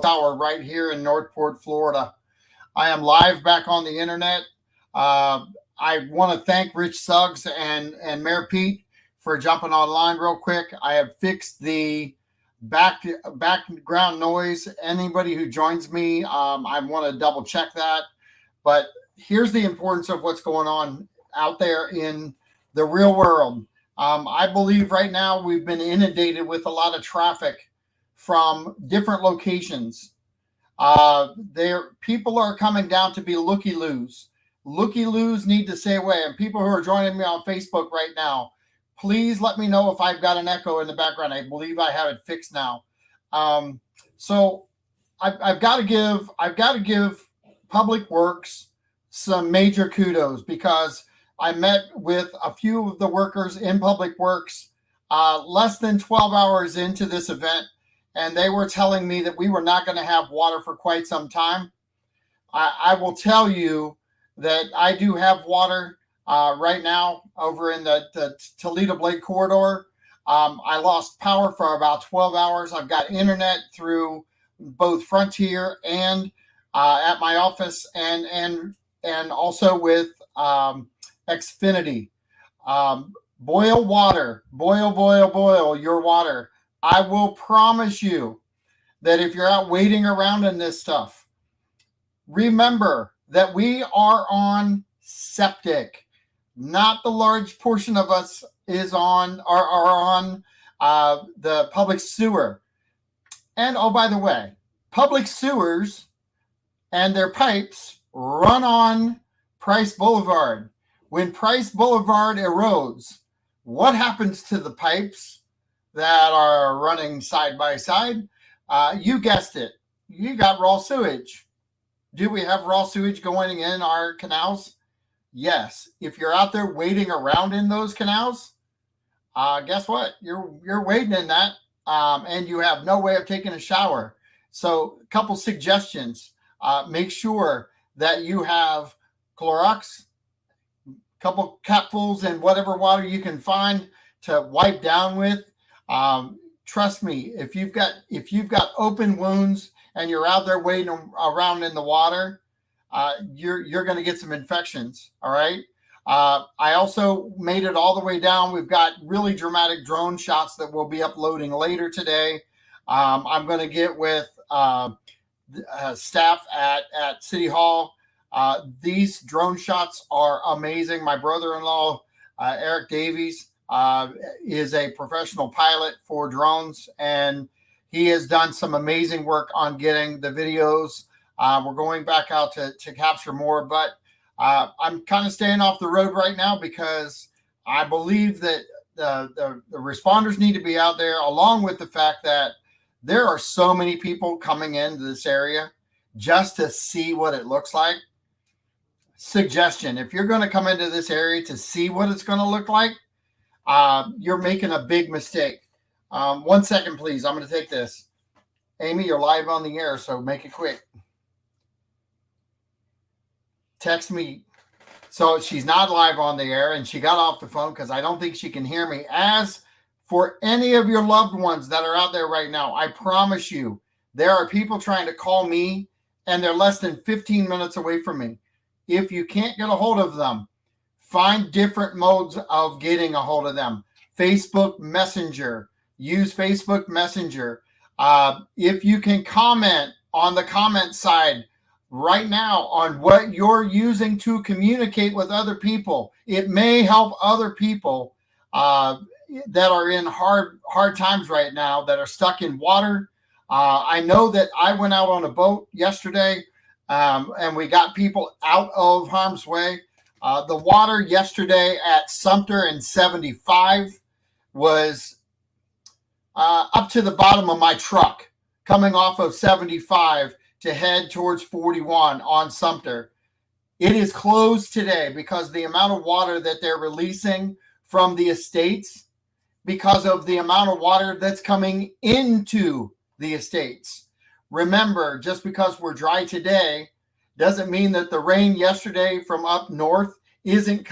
Tower right here in Northport, Florida. I am live back on the internet. Uh, I want to thank Rich Suggs and Mayor Pete for jumping online real quick. I have fixed the background noise. Anybody who joins me, I want to double check that. But here's the importance of what's going on out there in the real world. I believe right now we've been inundated with a lot of traffic from different locations. There, people are coming down to be looky loos. Looky loos need to stay away. And people who are joining me on Facebook right now, please let me know if I've got an echo in the background. I believe I have it fixed now. So I've got to give Public Works some major kudos because I met with a few of the workers in Public Works less than 12 hours into this event, and they were telling me that we were not going to have water for quite some time. I will tell you that I do have water right now over in the Toledo Blade corridor. I lost power for about 12 hours. I've got internet through both Frontier and at my office, and also with Xfinity. Boil water, boil your water. I will promise you that if you're out waiting around in this stuff, remember that we are on septic. Not the large portion of us are on the public sewer. And oh, by the way, public sewers and their pipes run on Price Boulevard. When Price Boulevard erodes, what happens to the pipes that are running side by side? You guessed it. You got raw sewage. Do we have raw sewage going in our canals? Yes. If you're out there waiting around in those canals, guess what? You're waiting in that, and you have no way of taking a shower. So, a couple suggestions. Make sure that you have Clorox, a couple capfuls, and whatever water you can find to wipe down with. Trust me, if you've got open wounds and you're out there waiting around in the water, you're going to get some infections. All right. I also made it all the way down. We've got really dramatic drone shots that we'll be uploading later today. I'm going to get with staff at City Hall. These drone shots are amazing. My brother-in-law, Eric Davies, is a professional pilot for drones, and he has done some amazing work on getting the videos. We're going back out to capture more, but I'm kind of staying off the road right now because I believe that the responders need to be out there, along with the fact that there are so many people coming into this area just to see what it looks like. Suggestion: if you're going to come into this area to see what it's going to look like, you're making a big mistake. 1 second, please. I'm going to take this. Amy, you're live on the air, so make it quick. Text me. So she's not live on the air, and she got off the phone because I don't think she can hear me. As for any of your loved ones that are out there right now, I promise you, there are people trying to call me, and they're less than 15 minutes away from me. If you can't get a hold of them, find different modes of getting a hold of them. Facebook Messenger. Use Facebook Messenger. If you can comment on the comment side right now on what you're using to communicate with other people, it may help other people that are in hard times right now, that are stuck in water. I know that I went out on a boat yesterday, and we got people out of harm's way. The water yesterday at Sumter and 75 was up to the bottom of my truck, coming off of 75 to head towards 41 on Sumter. It is closed today because the amount of water that they're releasing from the estates, because of the amount of water that's coming into the estates. Remember, just because we're dry today doesn't mean that the rain yesterday from up north isn't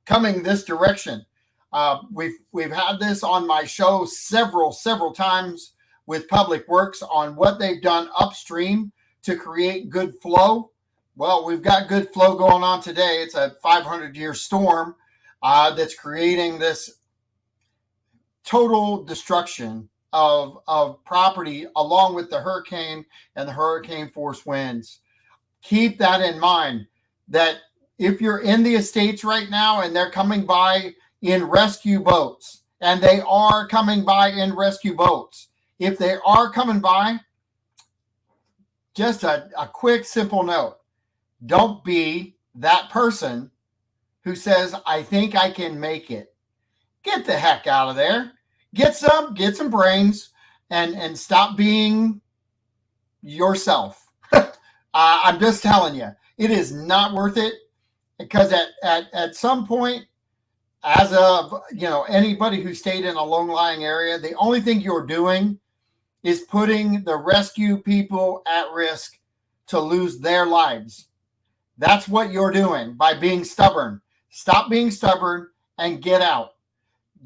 coming this direction. We've had this on my show several times with Public Works on what they've done upstream to create good flow. Well, we've got good flow going on today. It's a 500-year storm that's creating this total destruction of property, along with the hurricane and the hurricane force winds. Keep that in mind, that if you're in the estates right now and they're coming by in rescue boats, and they are coming by in rescue boats, if they are coming by, just a quick, simple note. Don't be that person who says, I think I can make it. Get the heck out of there. Get some brains, and stop being yourself. I'm just telling you, it is not worth it, because at some point, as of, anybody who stayed in a low-lying area, the only thing you're doing is putting the rescue people at risk to lose their lives. That's what you're doing by being stubborn. Stop being stubborn and get out.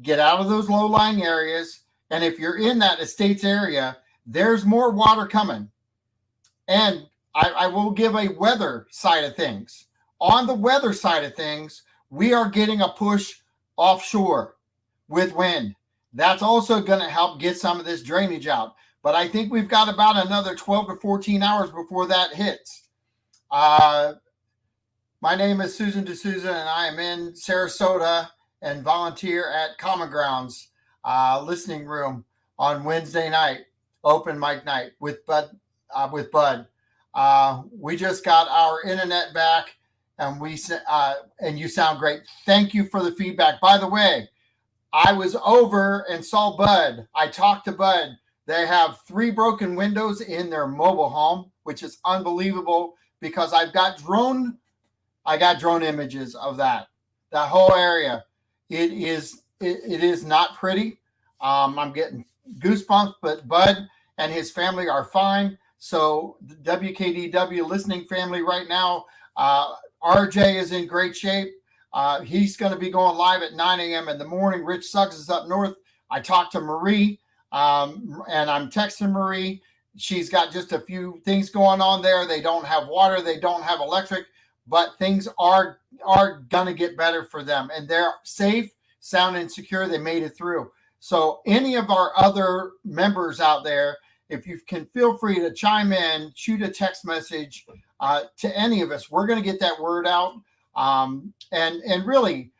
Get out of those low-lying areas. And if you're in that estates area, there's more water coming. And I will give a weather side of things. On the weather side of things, we are getting a push offshore with wind. That's also going to help get some of this drainage out. But I think we've got about another 12 to 14 hours before that hits. My name is Susan D'Souza, and I am in Sarasota and volunteer at Common Grounds listening room on Wednesday night, open mic night with Bud. We just got our internet back, and and you sound great. Thank you for the feedback. By the way, I was over and saw Bud. I talked to Bud. They have 3 broken windows in their mobile home, which is unbelievable, because I got drone images of that whole area. It is not pretty. I'm getting goosebumps, but Bud and his family are fine. So the WKDW listening family right now, RJ is in great shape. He's going to be going live at 9 a.m. in the morning. Rich Suggs is up north. I talked to Marie, and I'm texting Marie. She's got just a few things going on there. They don't have water. They don't have electric, but things are going to get better for them. And they're safe, sound, and secure. They made it through. So any of our other members out there, if you can, feel free to chime in, shoot a text message to any of us. We're going to get that word out. And really,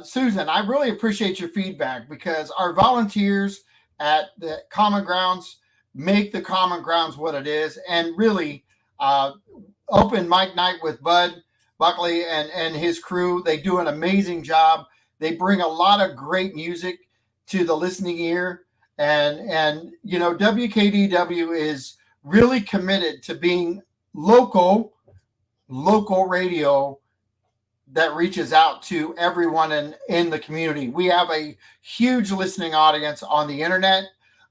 Susan, I really appreciate your feedback, because our volunteers at the Common Grounds make the Common Grounds what it is. And really, open mic night with Bud Buckley and his crew, they do an amazing job. They bring a lot of great music to the listening ear. And WKDW is really committed to being local radio that reaches out to everyone in the community. We have a huge listening audience on the internet.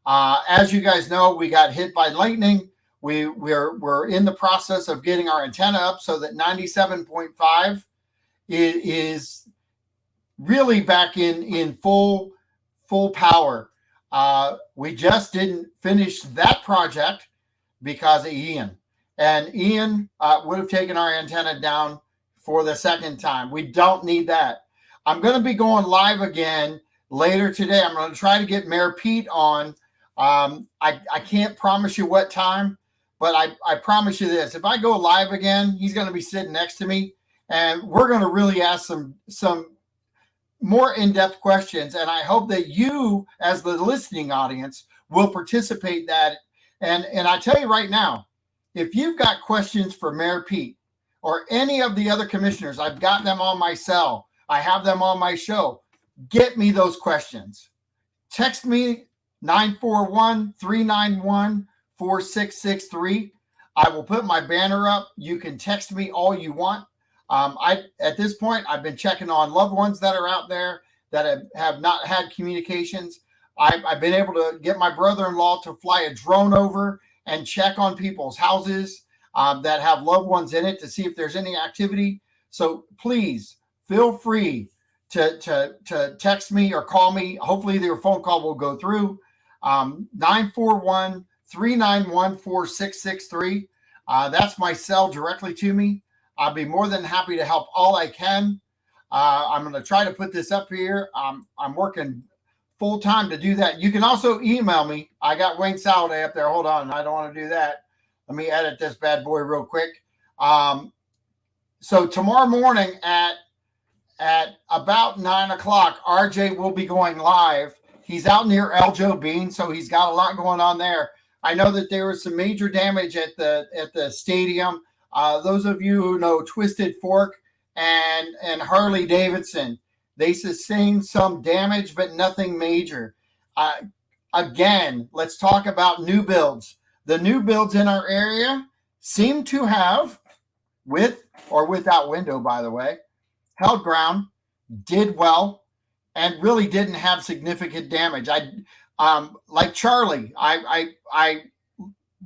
As you guys know, we got hit by lightning. We're in the process of getting our antenna up so that 97.5 is really back in full power. We just didn't finish that project because of Ian. And Ian would have taken our antenna down for the second time. We don't need that. I'm going to be going live again later today. I'm going to try to get Mayor Pete on. I can't promise you what time, but I promise you this. If I go live again, he's going to be sitting next to me, and we're going to really ask some more in-depth questions. And I hope that you, as the listening audience, will participate that. And I tell you right now, if you've got questions for Mayor Pete or any of the other commissioners, I've got them on my cell. I have them on my show. Get me those questions. Text me 941-391-4663. I will put my banner up. You can text me all you want. At this point, I've been checking on loved ones that are out there that have not had communications. I've been able to get my brother-in-law to fly a drone over and check on people's houses that have loved ones in it to see if there's any activity. So please feel free to text me or call me. Hopefully your phone call will go through. 941-391-4663. That's my cell directly to me. I'll be more than happy to help all I can. I'm going to try to put this up here. I'm working full time to do that. You can also email me. I got Wayne Saladay up there. Hold on. I don't want to do that. Let me edit this bad boy real quick. So tomorrow morning at about 9 o'clock, RJ will be going live. He's out near El Joe Bean, so he's got a lot going on there. I know that there was some major damage at the stadium. Those of you who know Twisted Fork and Harley Davidson, they sustained some damage, but nothing major. Again, let's talk about new builds. The new builds in our area seem to have, with or without window, by the way, held ground, did well, and really didn't have significant damage. Like Charlie, I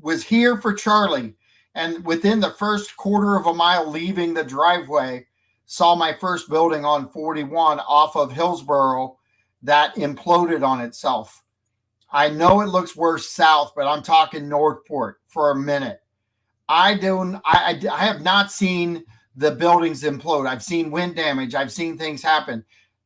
was here for Charlie, and within the first quarter of a mile leaving the driveway, saw my first building on 41 off of Hillsboro that imploded on itself. I know it looks worse south, but I'm talking Northport for a minute. I have not seen the buildings implode. I've seen wind damage. I've seen things happen.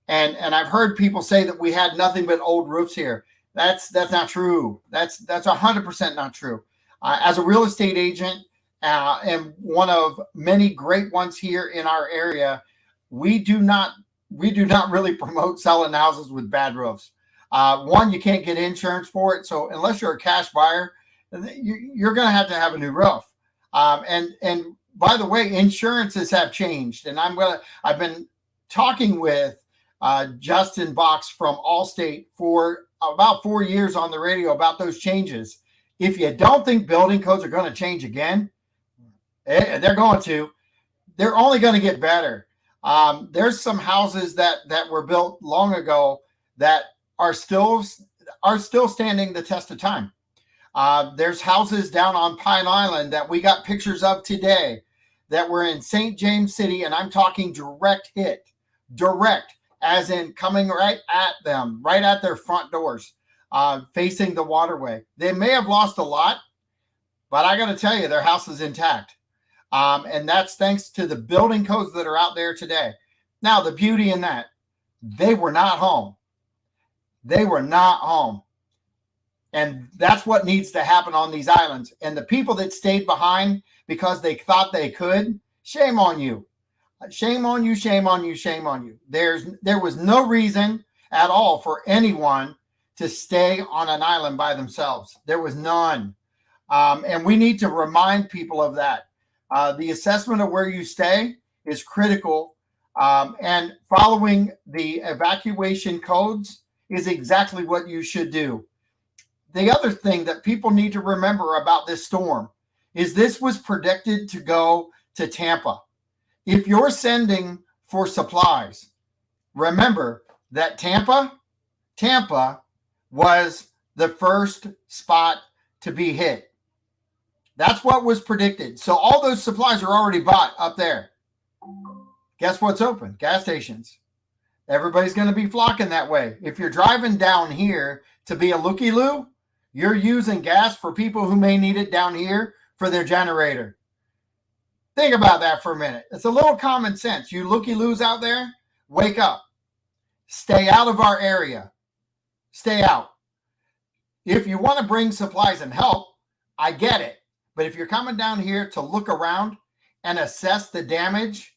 And I've heard people say that we had nothing but old roofs here. That's not true. That's 100% not true. As a real estate agent, and one of many great ones here in our area, we do not really promote selling houses with bad roofs. One, you can't get insurance for it, so unless you're a cash buyer, you're going to have a new roof. And by the way, insurances have changed, and I've been talking with Justin Box from Allstate for about 4 years on the radio about those changes. If you don't think building codes are going to change again, they're going to. They're only going to get better. There's some houses that were built long ago that are still standing the test of time. There's houses down on Pine Island that we got pictures of today that were in St. James City, and I'm talking direct hit, as in coming right at them, right at their front doors, facing the waterway. They may have lost a lot, but I got to tell you, their house is intact. And that's thanks to the building codes that are out there today. Now, the beauty in that, they were not home. They were not home. And that's what needs to happen on these islands. And the people that stayed behind because they thought they could, shame on you. Shame on you, shame on you, shame on you. There was no reason at all for anyone to stay on an island by themselves. There was none. And we need to remind people of that. The assessment of where you stay is critical. And following the evacuation codes is exactly what you should do. The other thing that people need to remember about this storm is this was predicted to go to Tampa. If you're sending for supplies, remember that Tampa was the first spot to be hit. That's what was predicted. So all those supplies are already bought up there. Guess what's open? Gas stations. Everybody's going to be flocking that way. If you're driving down here to be a looky-loo, you're using gas for people who may need it down here for their generator. Think about that for a minute. It's a little common sense. You looky-loos out there, wake up. Stay out of our area. Stay out. If you want to bring supplies and help, I get it. But if you're coming down here to look around and assess the damage,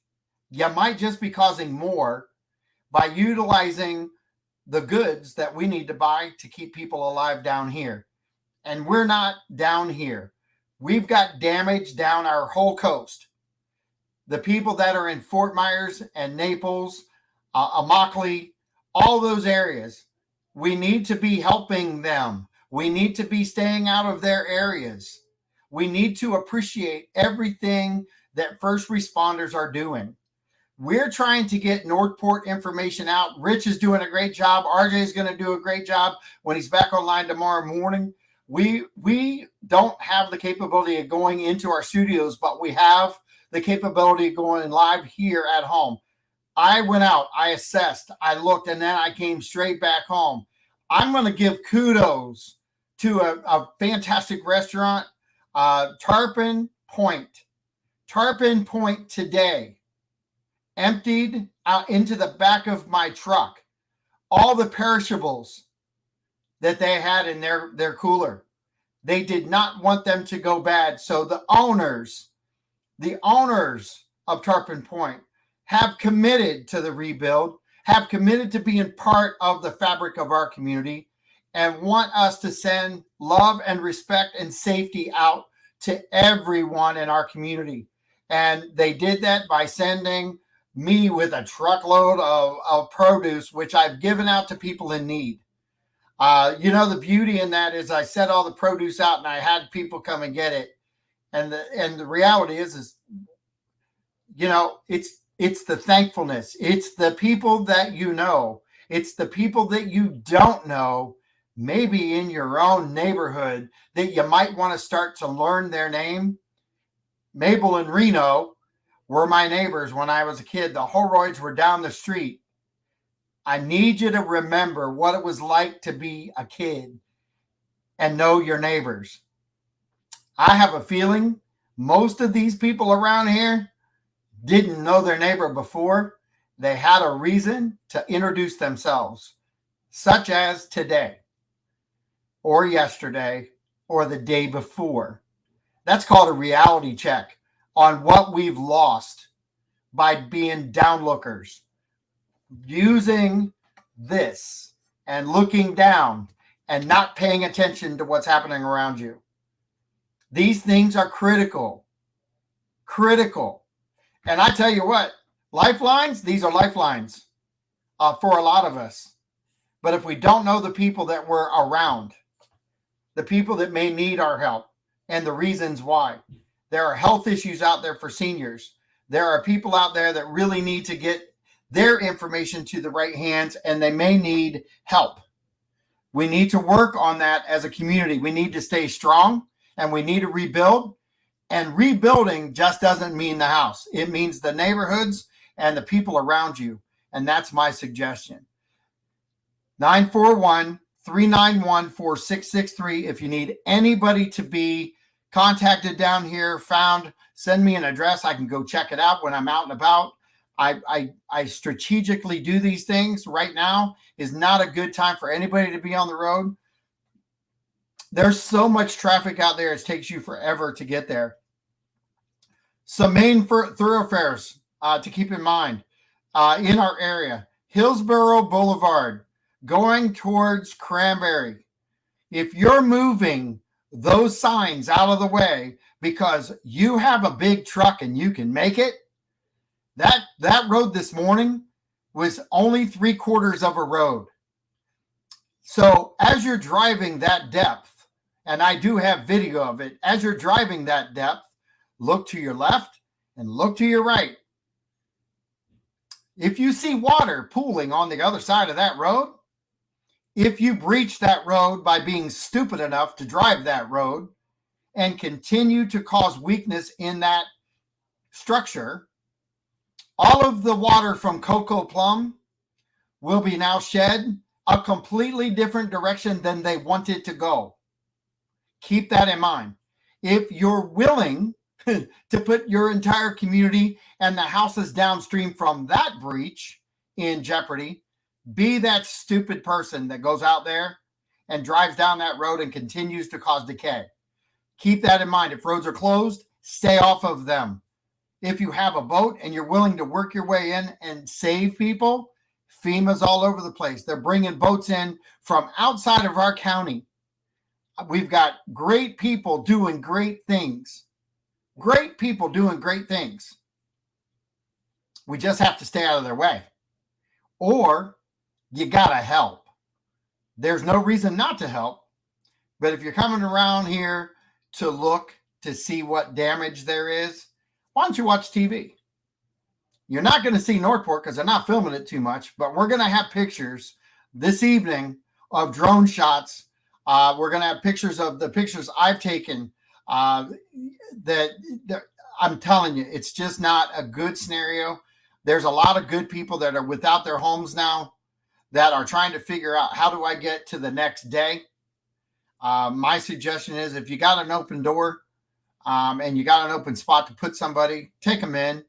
you might just be causing more by utilizing the goods that we need to buy to keep people alive down here. And we're not down here. We've got damage down our whole coast. The people that are in Fort Myers and Naples, Immokalee, all those areas, we need to be helping them. We need to be staying out of their areas. We need to appreciate everything that first responders are doing. We're trying to get Northport information out. Rich is doing a great job. RJ is going to do a great job when he's back online tomorrow morning. We don't have the capability of going into our studios, but we have the capability of going live here at home. I went out, I assessed, I looked, and then I came straight back home. I'm going to give kudos to a fantastic restaurant, Tarpon Point. Tarpon Point today emptied out into the back of my truck all the perishables that they had in their cooler. They did not want them to go bad. So the owners of Tarpon Point have committed to the rebuild, have committed to being part of the fabric of our community, and want us to send love and respect and safety out to everyone in our community. And they did that by sending me with a truckload of produce, which I've given out to people in need. The beauty in that is I set all the produce out and I had people come and get it. And the reality is it's the thankfulness. It's the people that you know. It's the people that you don't know, maybe in your own neighborhood, that you might want to start to learn their name. Mabel and Reno were my neighbors when I was a kid. The Holroyds were down the street. I need you to remember what it was like to be a kid and know your neighbors. I have a feeling most of these people around here didn't know their neighbor before. They had a reason to introduce themselves, such as today or yesterday or the day before. That's called a reality check on what we've lost by being downlookers, using this and looking down and not paying attention to what's happening around you. These things are critical. And I tell you what, lifelines, these are lifelines for a lot of us. But if we don't know the people that we're around, the people that may need our help and the reasons why, there are health issues out there for seniors. There are people out there that really need to get their information to the right hands, and they may need help. We need to work on that as a community. We need to stay strong, and we need to rebuild. And rebuilding just doesn't mean the house. It means the neighborhoods and the people around you. And that's my suggestion. 941-391-4663. If you need anybody to be contacted down here, send me an address. I can go check it out when I'm out and about. I strategically do these things. Right now is not a good time for anybody to be on the road. There's so much traffic out there, it takes you forever to get there. Some main thoroughfares to keep in mind in our area. Hillsborough Boulevard, going towards Cranberry. If you're moving those signs out of the way because you have a big truck and you can make it, that road this morning was only 3/4 of a road. So as you're driving that depth, and I do have video of it, as you're driving that depth, look to your left and look to your right. If you see water pooling on the other side of that road, if you breach that road by being stupid enough to drive that road and continue to cause weakness in that structure, all of the water from Cocoa Plum will be now shed a completely different direction than they wanted to go. Keep that in mind. If you're willing to put your entire community and the houses downstream from that breach in jeopardy, be that stupid person that goes out there and drives down that road and continues to cause decay. Keep that in mind. If roads are closed, stay off of them. If you have a boat and you're willing to work your way in and save people, FEMA's all over the place. They're bringing boats in from outside of our county. We've got great people doing great things. Great people doing great things. We just have to stay out of their way. Or you got to help. There's no reason not to help. But if you're coming around here to look to see what damage there is, why don't you watch TV? You're not going to see Northport because they're not filming it too much, but we're going to have pictures this evening of drone shots. We're going to have pictures of the pictures I've taken that I'm telling you, it's just not a good scenario. There's a lot of good people that are without their homes now that are trying to figure out, how do I get to the next day? My suggestion is if you got an open door and you got an open spot to put somebody, take them in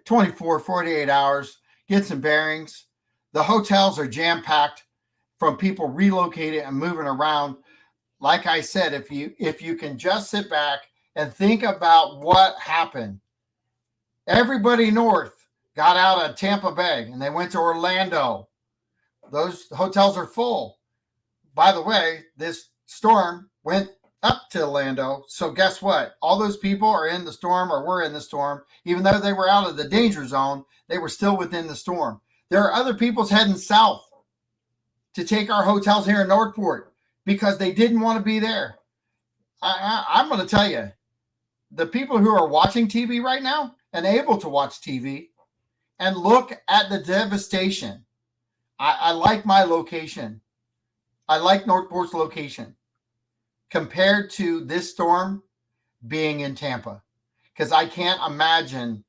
24, 48 hours, get some bearings. The hotels are jam-packed from people relocating and moving around. Like I said, if you can just sit back and think about what happened. Everybody north got out of Tampa Bay and they went to Orlando. Those hotels are full. By the way, this storm went up to Orlando. So guess what? All those people are in the storm or were in the storm. Even though they were out of the danger zone, they were still within the storm. There are other people's heading south to take our hotels here in Northport because they didn't want to be there. I'm going to tell you, the people who are watching TV right now and able to watch TV and look at the devastation. I like my location. I like Northport's location compared to this storm being in Tampa, because I can't imagine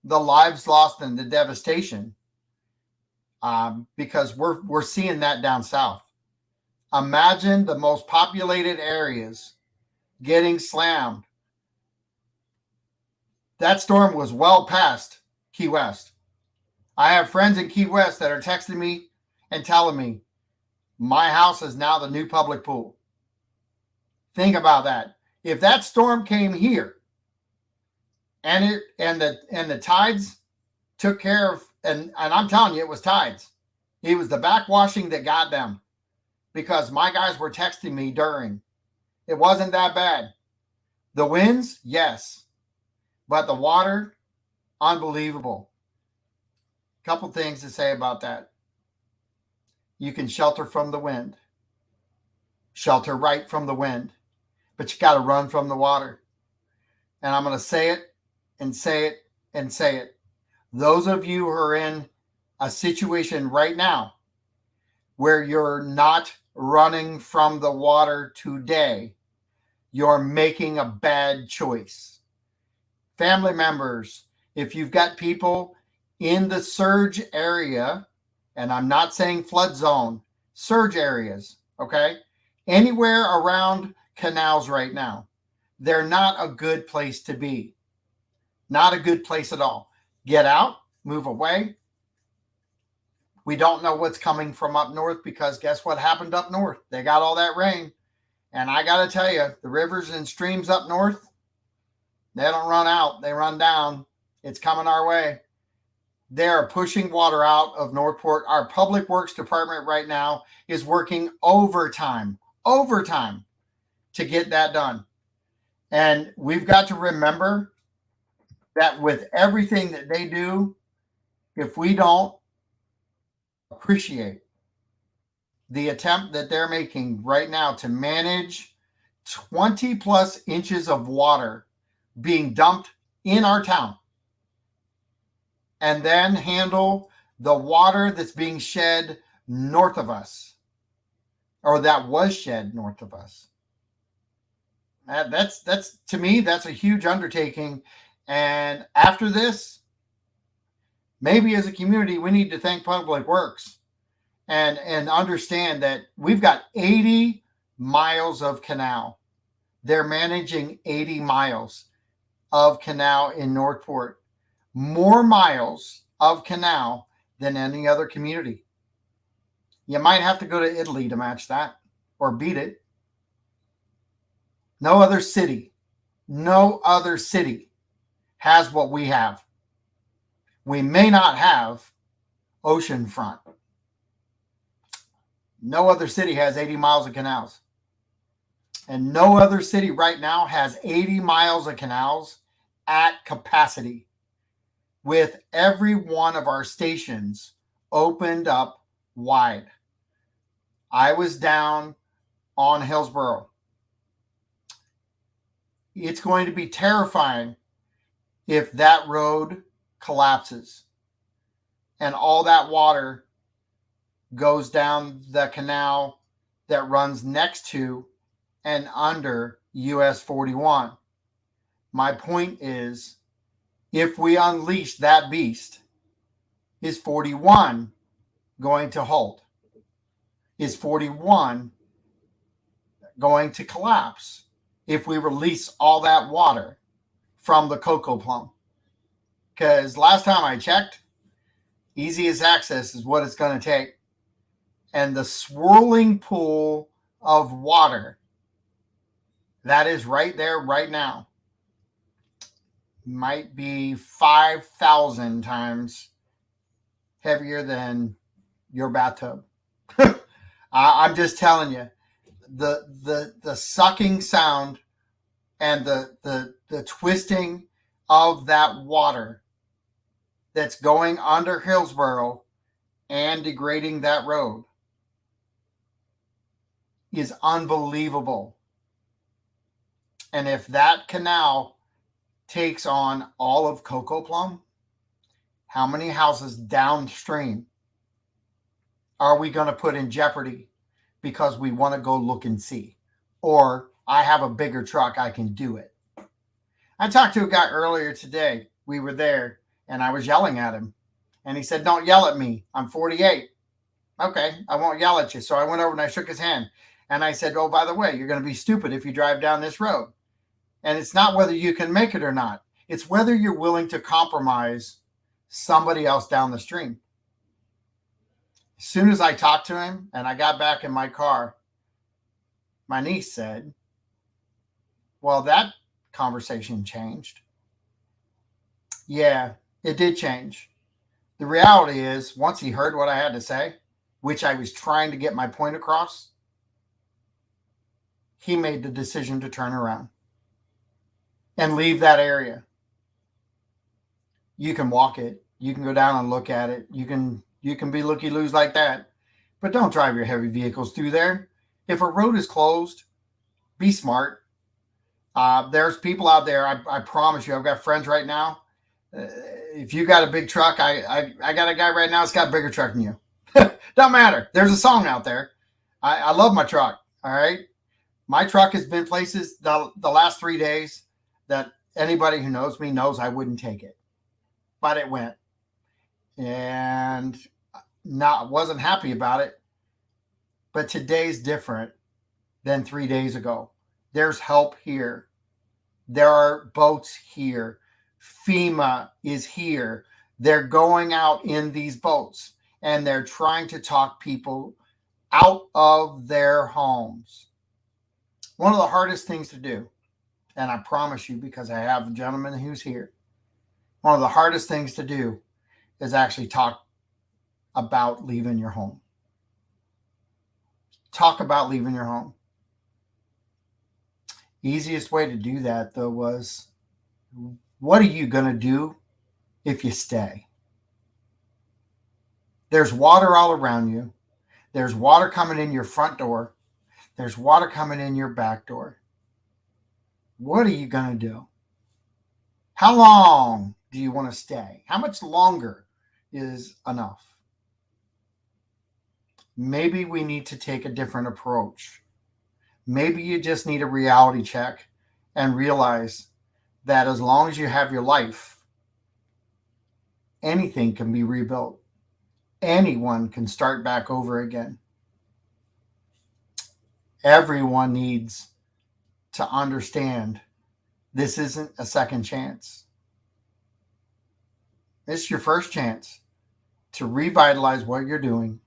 the lives lost and the devastation because we're seeing that down south. Imagine the most populated areas getting slammed. That storm was well past Key West. I have friends in Key West that are texting me and telling me my house is now the new public pool. Think about that. If that storm came here and the tides took care of, and I'm telling you, it was tides. It was the backwashing that got them, because my guys were texting me during. It wasn't that bad. The winds, yes, but the water, unbelievable. Couple things to say about that. You can shelter from the wind, shelter right from the wind, but you got to run from the water. And I'm going to say it and say it and say it. Those of you who are in a situation right now where you're not running from the water today, you're making a bad choice. Family members, if you've got people in the surge area, and I'm not saying flood zone, surge areas, okay? Anywhere around canals right now, they're not a good place to be. Not a good place at all. Get out, move away. We don't know what's coming from up north, because guess what happened up north? They got all that rain. And I got to tell you, the rivers and streams up north, they don't run out, they run down. It's coming our way. They're pushing water out of Northport. Our public works department right now is working overtime to get that done. And we've got to remember that with everything that they do, if we don't appreciate the attempt that they're making right now to manage 20 plus inches of water being dumped in our town, and then handle the water that's being shed north of us, or that was shed north of us. That's to me, that's a huge undertaking. And after this, maybe as a community, we need to thank Public Works and understand that we've got 80 miles of canal. They're managing 80 miles of canal in Northport. More miles of canal than any other community. You might have to go to Italy to match that or beat it. No other city has what we have. We may not have oceanfront. No other city has 80 miles of canals. And no other city right now has 80 miles of canals at capacity, with every one of our stations opened up wide. I was down on Hillsborough. It's going to be terrifying if that road collapses and all that water goes down the canal that runs next to and under US 41. My point is, if we unleash that beast, is 41 going to halt? Is 41 going to collapse if we release all that water from the Coco Plum. Because last time I checked, easiest access is what it's going to take. And the swirling pool of water that is right there right now might be 5,000 times heavier than your bathtub. I'm just telling you, the sucking sound and the twisting of that water that's going under Hillsboro and degrading that road is unbelievable. And if that canal takes on all of Coco Plum, how many houses downstream are we going to put in jeopardy because we want to go look and see? Or I have a bigger truck, I can do it. I talked to a guy earlier today. We were there and I was yelling at him. And he said, "Don't yell at me. I'm 48. Okay, I won't yell at you." So I went over and I shook his hand. And I said, "Oh, by the way, you're going to be stupid if you drive down this road. And it's not whether you can make it or not. It's whether you're willing to compromise somebody else down the stream." As soon as I talked to him and I got back in my car, my niece said, "Well, that conversation changed." Yeah, it did change. The reality is, once he heard what I had to say, which I was trying to get my point across, he made the decision to turn around and leave that area. You can walk it. You can go down and look at it. You can be looky-loos like that. But don't drive your heavy vehicles through there. If a road is closed, be smart. There's people out there, I promise you, I've got friends right now. If you got a big truck, I got a guy right now that's got a bigger truck than you. Don't matter. There's a song out there. I love my truck. All right. My truck has been places the last 3 days that anybody who knows me knows I wouldn't take it. But it went. And wasn't happy about it. But today's different than 3 days ago. There's help here. There are boats here. FEMA is here. They're going out in these boats and they're trying to talk people out of their homes. One of the hardest things to do, and I promise you, because I have a gentleman who's here, one of the hardest things to do is actually talk about leaving your home. Talk about leaving your home. Easiest way to do that, though, was, what are you going to do if you stay? There's water all around you. There's water coming in your front door. There's water coming in your back door. What are you going to do? How long do you want to stay? How much longer is enough? Maybe we need to take a different approach. Maybe you just need a reality check and realize that as long as you have your life, anything can be rebuilt. Anyone can start back over again. Everyone needs to understand this isn't a second chance. It's your first chance to revitalize what you're doing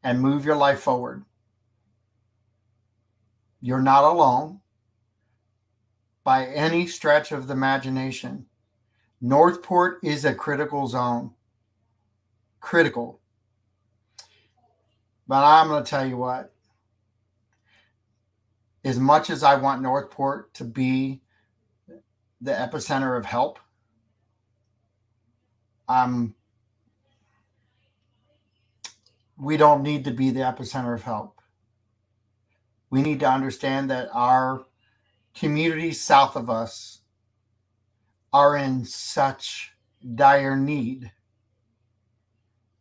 and move your life forward. You're not alone by any stretch of the imagination. Northport is a critical zone. Critical. But I'm going to tell you what. As much as I want Northport to be the epicenter of help, we don't need to be the epicenter of help. We need to understand that our communities south of us are in such dire need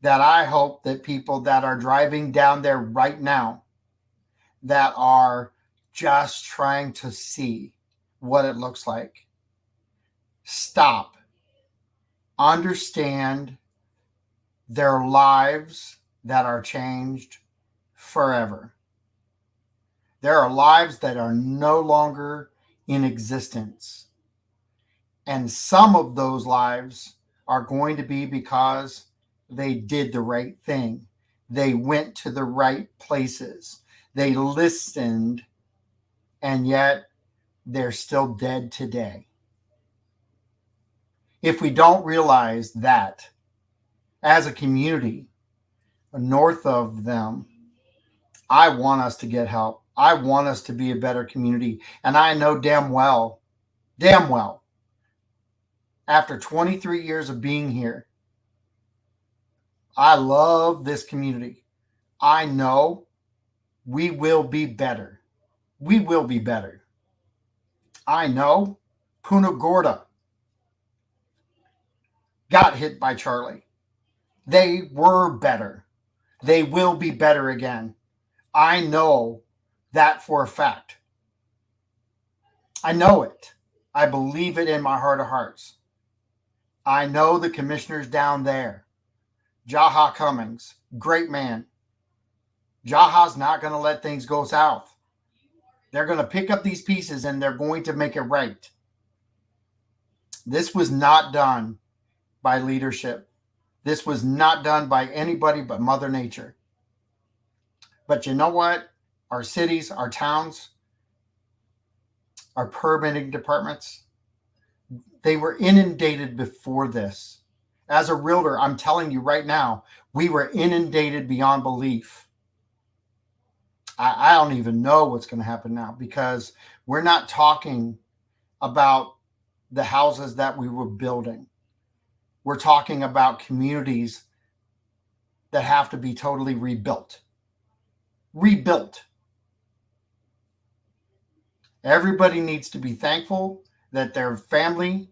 that I hope that people that are driving down there right now that are just trying to see what it looks like, stop, understand their lives that are changed forever. There are lives that are no longer in existence. And some of those lives are going to be because they did the right thing. They went to the right places. They listened, and yet they're still dead today. If we don't realize that as a community north of them, I want us to get help. I want us to be a better community. And I know damn well, after 23 years of being here, I love this community. I know we will be better. We will be better. I know Punta Gorda got hit by Charlie. They were better. They will be better again. I know that for a fact. I know it. I believe it in my heart of hearts. I know the commissioners down there. Jaha Cummings, great man. Jaha's not going to let things go south. They're going to pick up these pieces and they're going to make it right. This was not done by leadership. This was not done by anybody but Mother Nature. But you know what? Our cities, our towns, our permitting departments, they were inundated before this. As a realtor, I'm telling you right now, we were inundated beyond belief. I don't even know what's going to happen now, because we're not talking about the houses that we were building. We're talking about communities that have to be totally rebuilt. Everybody needs to be thankful that their family,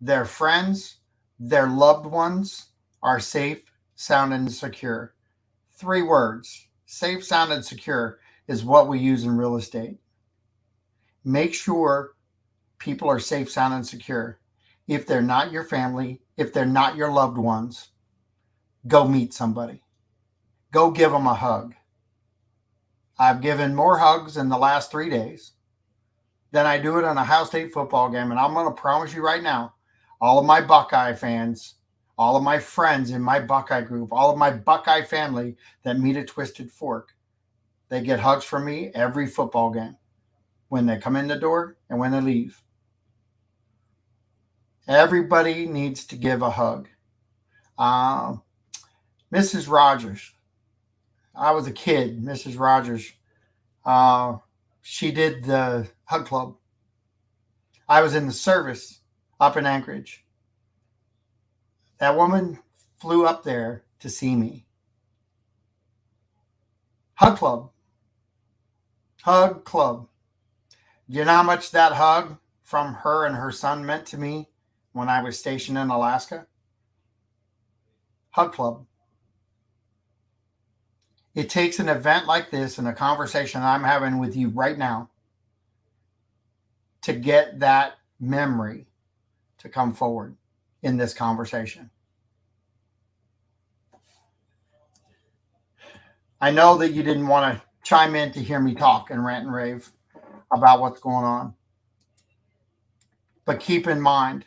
their friends, their loved ones are safe, sound, and secure. 3 words: safe, sound, and secure is what we use in real estate. Make sure people are safe, sound, and secure. If they're not your family, if they're not your loved ones, go meet somebody. Go give them a hug. I've given more hugs in the last 3 days than I do it on a Ohio State football game. And I'm going to promise you right now, all of my Buckeye fans, all of my friends in my Buckeye group, all of my Buckeye family that meet at Twisted Fork, they get hugs from me every football game, when they come in the door and when they leave. Everybody needs to give a hug. Mrs. Rogers, I was a kid. Mrs. Rogers, she did the hug club. I was in the service up in Anchorage. That woman flew up there to see me. Hug club. Hug club. Do you know how much that hug from her and her son meant to me when I was stationed in Alaska? Hug club. It takes an event like this and a conversation I'm having with you right now to get that memory to come forward in this conversation. I know that you didn't want to chime in to hear me talk and rant and rave about what's going on. But keep in mind,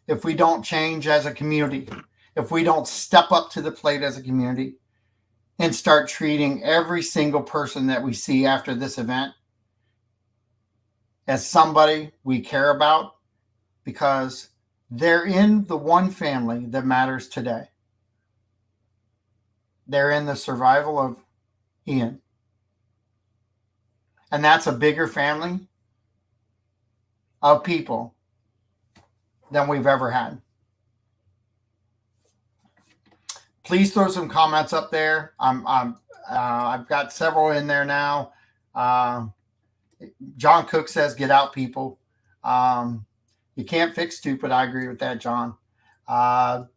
if we don't change as a community, if we don't step up to the plate as a community and start treating every single person that we see after this event as somebody we care about, because they're in the one family that matters today. They're in the survival of Ian. And that's a bigger family of people than we've ever had. Please throw some comments up there. I've got several in there now. John Cook says, "Get out, people." You can't fix stupid. I agree with that, John. Let's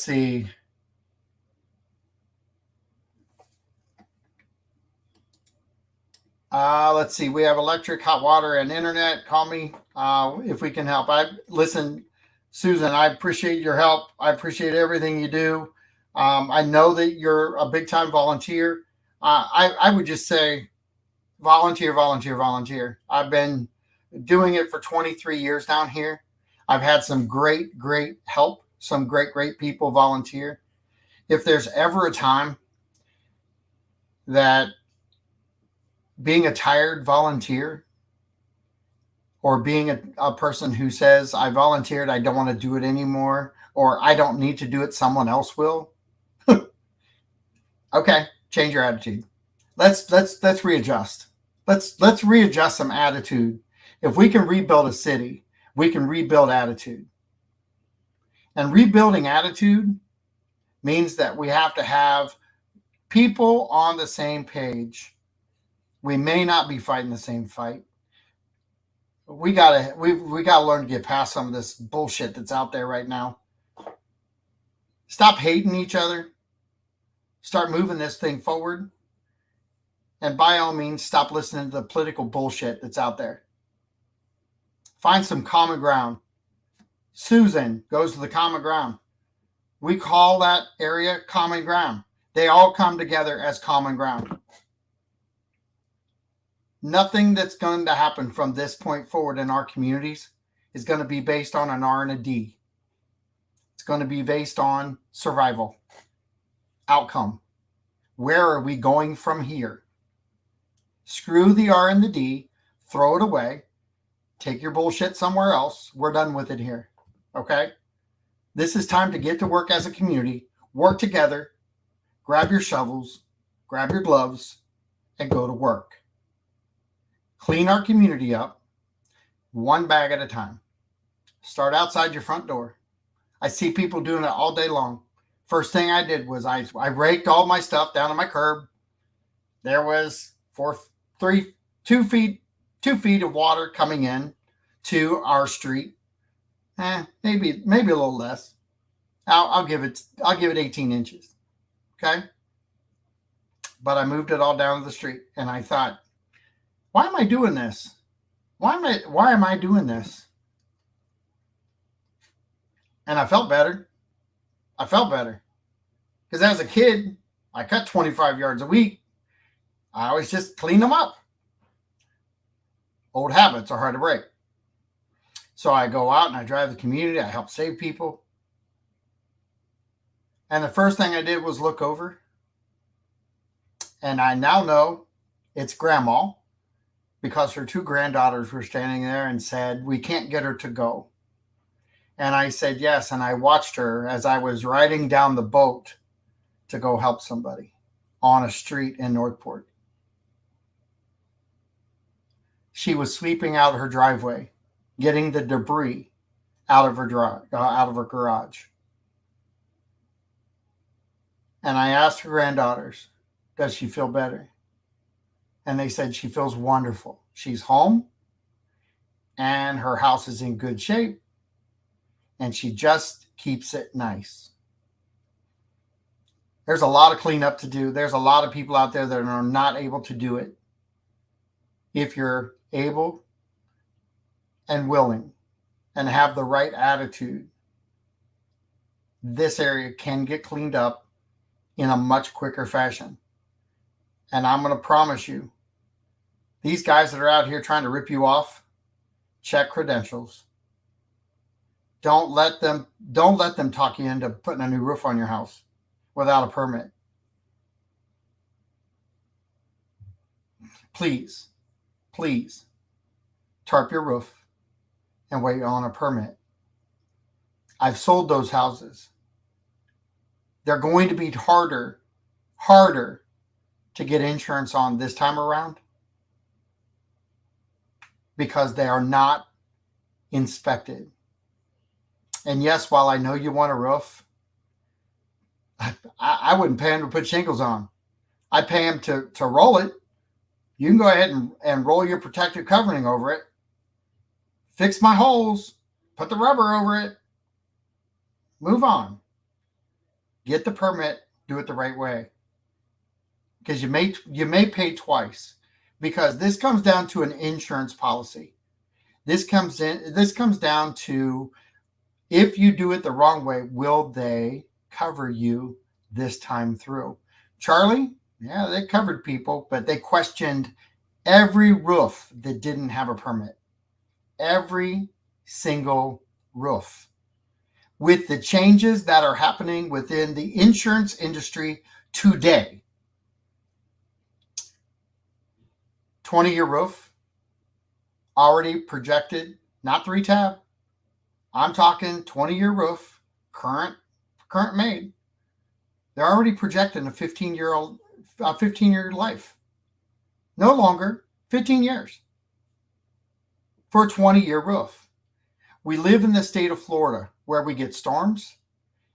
see. Let's see. We have electric, hot water, and internet. Call me if we can help. Listen, Susan, I appreciate your help. I appreciate everything you do. I know that you're a big time volunteer. I would just say volunteer, volunteer, volunteer. I've been doing it for 23 years down here. I've had some great, great help, some great, great people volunteer. If there's ever a time that being a tired volunteer or being a person who says, I volunteered, I don't want to do it anymore, or I don't need to do it, someone else will. Okay, change your attitude. Let's readjust. Let's readjust some attitude. If we can rebuild a city, we can rebuild attitude. And rebuilding attitude means that we have to have people on the same page. We may not be fighting the same fight. We gotta learn to get past some of this bullshit that's out there right now. Stop hating each other. Start moving this thing forward. And by all means, stop listening to the political bullshit that's out there. Find some common ground. Susan goes to the common ground. We call that area common ground. They all come together as common ground. Nothing that's going to happen from this point forward in our communities is going to be based on an R and a D. It's going to be based on survival, outcome. Where are we going from here? Screw the R and the D, throw it away, take your bullshit somewhere else. We're done with it here. Okay? This is time to get to work as a community, work together, grab your shovels, grab your gloves, and go to work. Clean our community up, one bag at a time. Start outside your front door. I see people doing it all day long. First thing I did was I raked all my stuff down on my curb. There was 2 feet of water coming in to our street. Maybe a little less. I'll give it 18 inches. Okay. But I moved it all down to the street, and I thought, why am I doing this? Why am I doing this? And I felt better. Because as a kid, I cut 25 yards a week. I always just clean them up. Old habits are hard to break. So I go out and I drive the community. I help save people. And the first thing I did was look over. And I now know it's Grandma, because her 2 granddaughters were standing there and said, we can't get her to go. And I said yes, and I watched her as I was riding down the boat to go help somebody on a street in Northport. She was sweeping out her driveway, getting the debris out of her garage. And I asked her granddaughters, does she feel better? And they said she feels wonderful. She's home, and her house is in good shape, and she just keeps it nice. There's a lot of cleanup to do. There's a lot of people out there that are not able to do it. If you're able and willing and have the right attitude, this area can get cleaned up in a much quicker fashion. And I'm going to promise you, these guys that are out here trying to rip you off, check credentials. Don't let them talk you into putting a new roof on your house without a permit. Please tarp your roof and wait on a permit. I've sold those houses. They're going to be harder to get insurance on this time around because they are not inspected. And yes, while I know you want a roof, I wouldn't pay them to put shingles on. I'd pay them to roll it. You can go ahead and roll your protective covering over it. Fix my holes. Put the rubber over it. Move on. Get the permit. Do it the right way. Because you may pay twice. Because this comes down to an insurance policy. This comes down to, if you do it the wrong way, will they cover you this time through? Charlie, Yeah, they covered people, but they questioned every roof that didn't have a permit. Every single roof. With the changes that are happening within the insurance industry today, 20-year roof already projected, not 3-tab. I'm talking 20-year roof, current made. They're already projecting a 15-year life. No longer 15 years for a 20-year roof. We live in the state of Florida where we get storms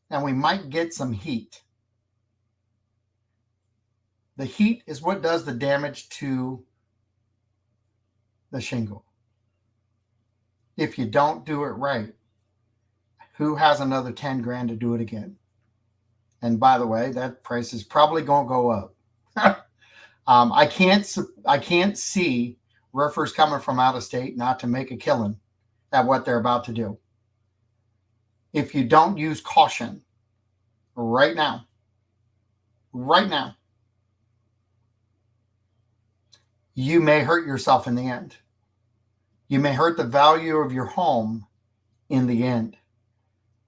and we might get some heat. The heat is what does the damage to the shingle. If you don't do it right, who has another 10 grand to do it again? And by the way, that price is probably going to go up. I can't see roofers coming from out of state not to make a killing at what they're about to do. If you don't use caution right now, you may hurt yourself in the end. You may hurt the value of your home in the end.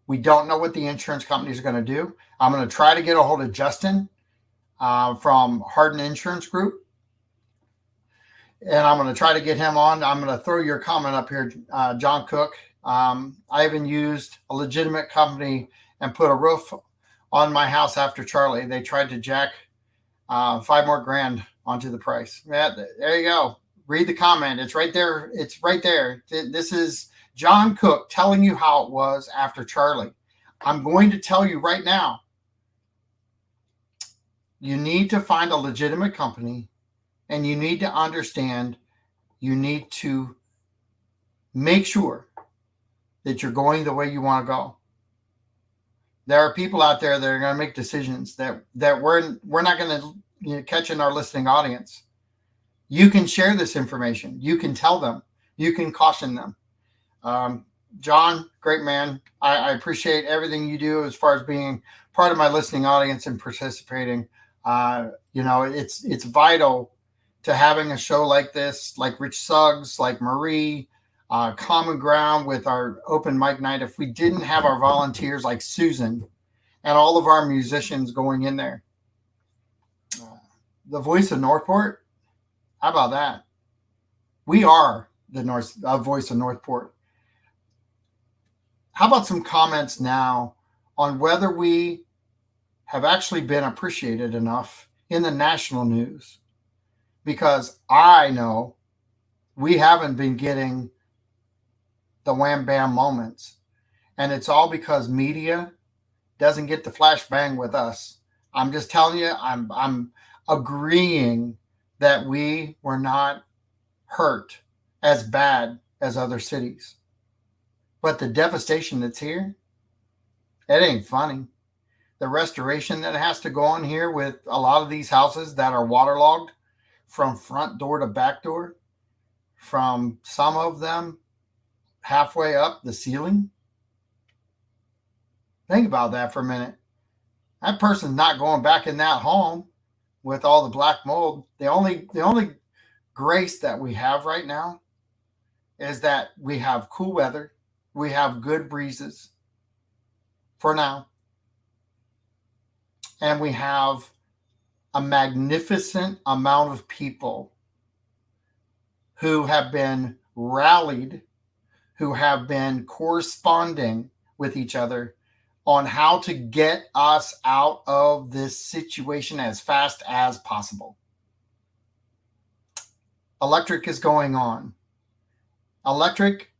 We don't know what the insurance companies are going to do. I'm going to try to get a hold of Justin from Hardin Insurance Group. And I'm going to try to get him on. I'm going to throw your comment up here, John Cook. I even used a legitimate company and put a roof on my house after Charlie. They tried to jack $5 more grand onto the price. Yeah, there you go. Read the comment. It's right there. It's right there. This is John Cook telling you how it was after Charlie. I'm going to tell you right now, you need to find a legitimate company and you need to understand, you need to make sure that you're going the way you want to go. There are people out there that are going to make decisions that we're not going to catch in our listening audience. You can share this information. You can tell them. You can caution them. John, great man. I appreciate everything you do as far as being part of my listening audience and participating. It's vital to having a show like this, like Rich Suggs, like Marie, Common Ground with our open mic night. If we didn't have our volunteers like Susan and all of our musicians going in there, the voice of Northport, how about that? We are the voice of Northport. How about some comments now on whether we have actually been appreciated enough in the national news? Because I know we haven't been getting the wham bam moments. And it's all because media doesn't get the flash bang with us. I'm just telling you, I'm agreeing that we were not hurt as bad as other cities. But the devastation that's here, it ain't funny. The restoration that has to go on here with a lot of these houses that are waterlogged from front door to back door, from some of them halfway up the ceiling. Think about that for a minute. That person's not going back in that home with all the black mold. The only grace that we have right now is that we have cool weather. We have good breezes for now. And we have a magnificent amount of people who have been rallied, who have been corresponding with each other on how to get us out of this situation as fast as possible. Electric is going on. Electric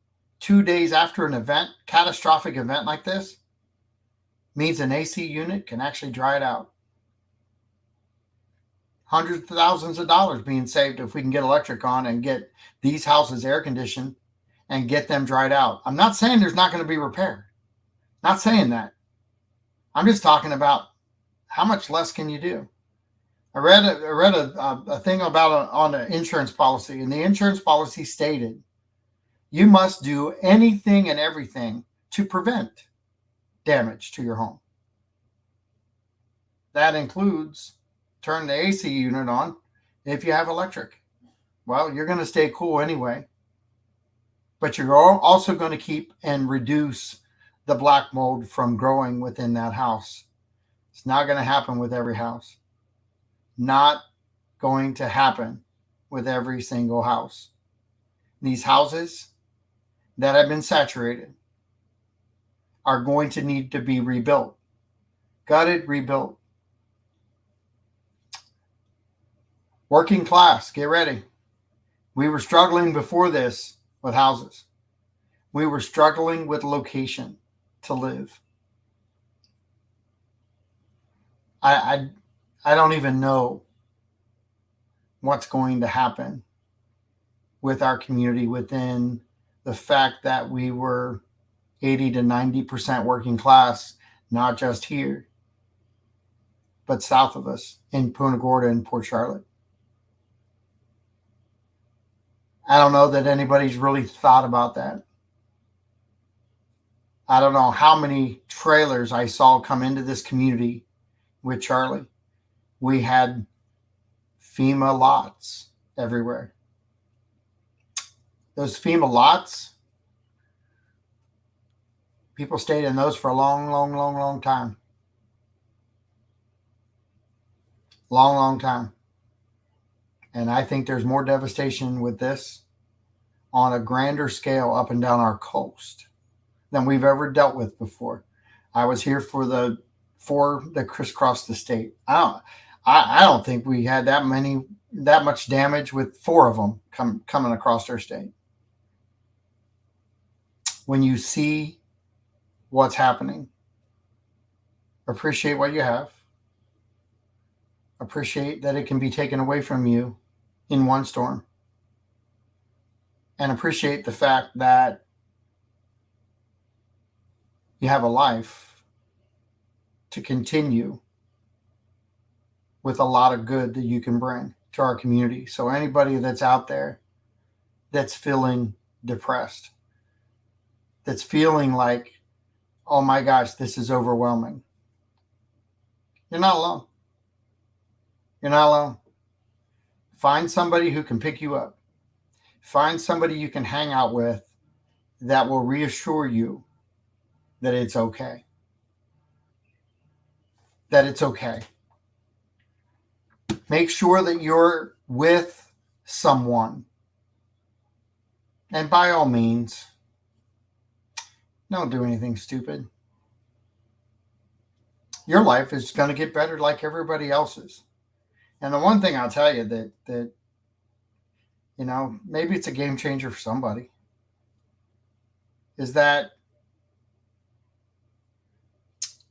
2 days after an event, catastrophic event like this, means an AC unit can actually dry it out. Hundreds of thousands of dollars being saved if we can get electric on and get these houses air conditioned and get them dried out. I'm not saying there's not going to be repair. Not saying that. I'm just talking about how much less can you do. I read a thing about on an insurance policy, and the insurance policy stated you must do anything and everything to prevent damage to your home. That includes turn the AC unit on if you have electric. Well, you're going to stay cool anyway. But you're also going to keep and reduce the black mold from growing within that house. It's not going to happen with every house. Not going to happen with every single house. These houses that have been saturated are going to need to be rebuilt. Gutted, rebuilt. Working class, get ready. We were struggling before this with houses. We were struggling with location to live. I don't even know what's going to happen with our community within the fact that we were 80 to 90% working class, not just here, but south of us in Punta Gorda and Port Charlotte. I don't know that anybody's really thought about that. I don't know how many trailers I saw come into this community with Charlie. We had FEMA lots everywhere. Those FEMA lots, people stayed in those for a long time. Long time. And I think there's more devastation with this on a grander scale up and down our coast than we've ever dealt with before. I was here for the four that crisscrossed the state. I don't think we had that much damage with four of them coming across our state. When you see what's happening, appreciate what you have. Appreciate that it can be taken away from you in one storm. And appreciate the fact that you have a life to continue with a lot of good that you can bring to our community. So anybody that's out there that's feeling depressed, that's feeling like, oh my gosh, this is overwhelming, you're not alone. You're not alone. Find somebody who can pick you up. Find somebody you can hang out with that will reassure you that it's okay. That it's okay. Make sure that you're with someone. And by all means, don't do anything stupid. Your life is going to get better like everybody else's. And the one thing I'll tell you that maybe it's a game changer for somebody, is that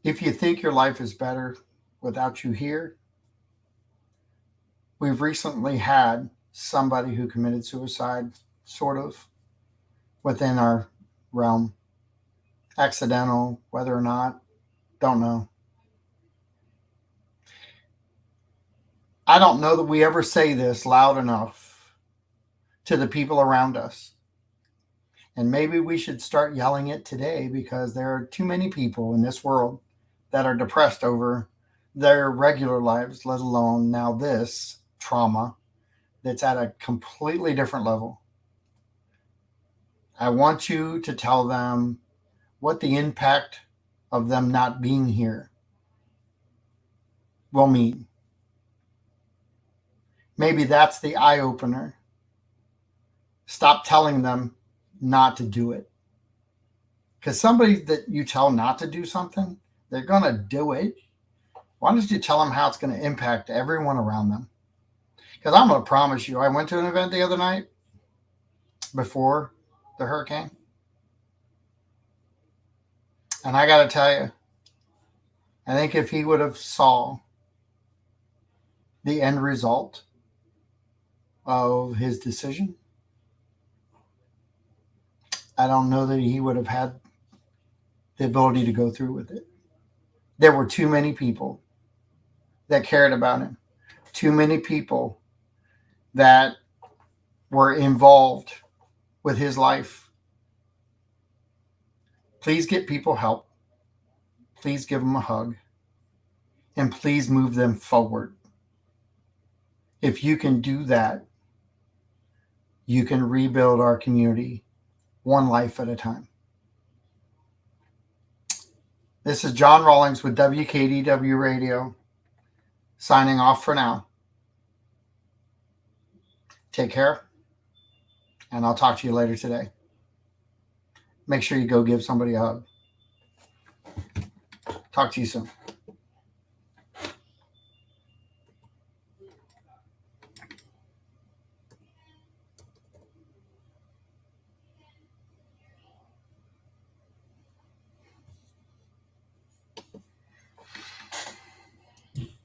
if you think your life is better without you here, we've recently had somebody who committed suicide, sort of, within our realm. Accidental, whether or not, don't know. I don't know that we ever say this loud enough to the people around us. And maybe we should start yelling it today, because there are too many people in this world that are depressed over their regular lives, let alone now this trauma that's at a completely different level. I want you to tell them what the impact of them not being here will mean. Maybe that's the eye opener. Stop telling them not to do it. Because somebody that you tell not to do something, they're going to do it. Why don't you tell them how it's going to impact everyone around them? Because I'm going to promise you, I went to an event the other night before the hurricane. And I got to tell you, I think if he would have saw the end result of his decision, I don't know that he would have had the ability to go through with it. There were too many people that cared about him. Too many people that were involved with his life. Please get people help. Please give them a hug. And please move them forward. If you can do that, you can rebuild our community one life at a time. This is John Rawlings with WKDW Radio, signing off for now. Take care, and I'll talk to you later today. Make sure you go give somebody a hug. Talk to you soon.